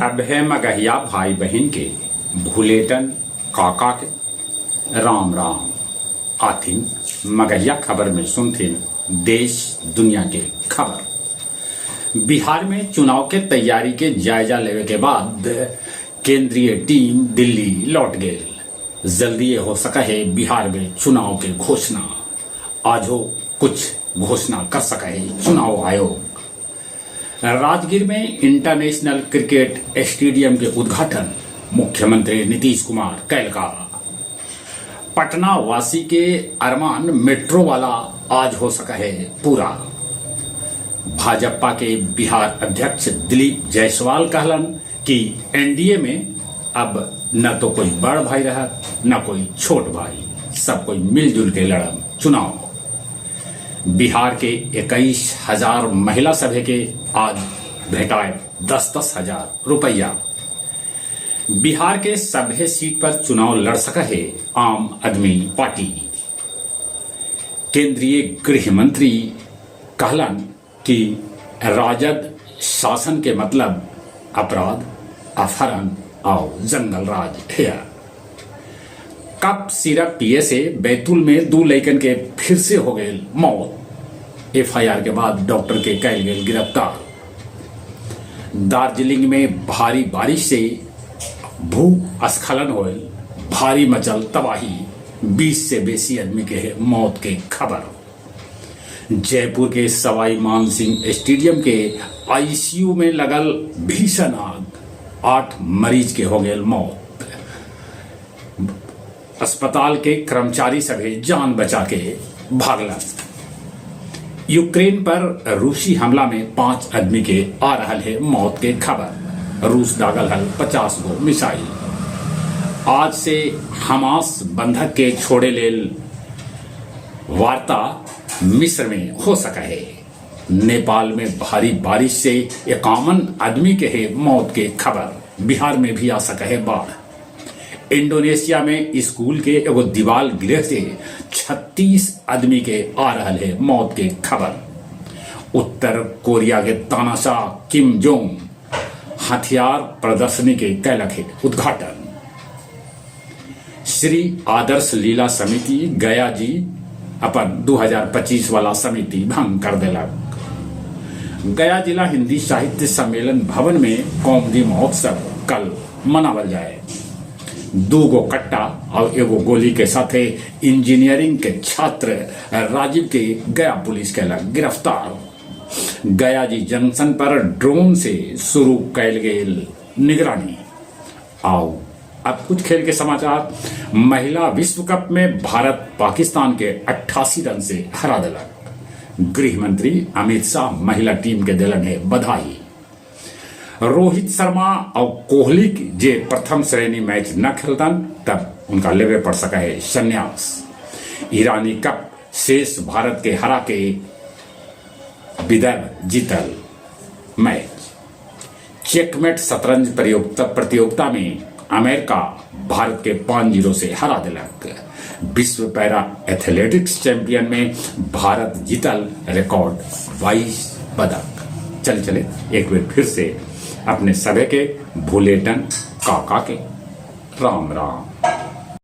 सब है मगहिया भाई बहन के, भूलेटन काका के, राम राम। आथिन मगहिया खबर में सुनथिन देश दुनिया के खबर। बिहार में चुनाव के तैयारी के जायजा लेवे के बाद केंद्रीय टीम दिल्ली लौट गई। जल्दी हो सका है बिहार में चुनाव के घोषणा। आज हो कुछ घोषणा कर सका है चुनाव आयोग। राजगीर में इंटरनेशनल क्रिकेट स्टेडियम के उद्घाटन मुख्यमंत्री नीतीश कुमार कैलका। पटना वासी के अरमान मेट्रो वाला आज हो सका है पूरा। भाजपा के बिहार अध्यक्ष दिलीप जायसवाल कहलन कि एनडीए में अब न तो कोई बड़ भाई रहा न कोई छोट भाई, सब कोई मिलजुल के लड़म चुनाव। बिहार के 21,000 महिला सभा के आज भेटाए 10-10 हजार रुपया। बिहार के सभे सीट पर चुनाव लड़ सका है आम आदमी पार्टी। केंद्रीय गृह मंत्री कहलन कि राजद शासन के मतलब अपराध, अपहरण और जंगल राज है। कप सिरप पिए से बैतूल में 2 लड़कन के फिर से हो गए मौत। एफआईआर के बाद डॉक्टर के कैल गए गिरफ्तार। दार्जिलिंग में भारी बारिश से भूस्खलन होल, भारी मचल तबाही, 20 से बेसी आदमी के मौत के खबर। जयपुर के सवाई मानसिंह स्टेडियम के आईसीयू में लगल भीषण आग, 8 मरीज के हो गए मौत। अस्पताल के कर्मचारी सभी जान बचा के भागलन। यूक्रेन पर रूसी हमला में 5 आदमी के आ रहा है मौत के खबर। रूस दागल हल 50 गो मिसाइल। आज से हमास बंधक के छोड़े लेल वार्ता मिस्र में हो सका है। नेपाल में भारी बारिश से 51 आदमी के है मौत के खबर। बिहार में भी आ सका है बाढ़। इंडोनेशिया में स्कूल के एगो दीवार गिरे से 36 आदमी के आ रहा है मौत के खबर। उत्तर कोरिया के तानाशाह किम जोंग हथियार प्रदर्शनी के कैलक है उद्घाटन। श्री आदर्श लीला समिति गया जी अपन 2025 वाला समिति भंग कर दिलक। गया जिला हिंदी साहित्य सम्मेलन भवन में कौमुदी महोत्सव कल मनावल जाए। 2 गो कट्टा और एगो गोली के साथे इंजीनियरिंग के छात्र राजीव के गया पुलिस कैलक गिरफ्तार। गया जी जंक्शन पर ड्रोन से शुरू कैल गई निगरानी। आओ अब कुछ खेल के समाचार। महिला विश्व कप में भारत पाकिस्तान के 88 रन से हरा दिलक। गृह मंत्री अमित शाह महिला टीम के दिलन है बधाई। रोहित शर्मा और कोहली जे प्रथम श्रेणी मैच न खेलतन तब उनका लेवे पड़ सका है संन्यास। ईरानी कप शेष भारत के हरा के विदर्भ जीतल मैच। चेकमेट शतरंज प्रतियोगिता में अमेरिका भारत के 5-0 से हरा दिलक। विश्व पैरा एथलेटिक्स चैंपियन में भारत जीतल रिकॉर्ड 22 पदक। चले एक बार फिर से अपने सभी के भूलेटन काका के राम राम।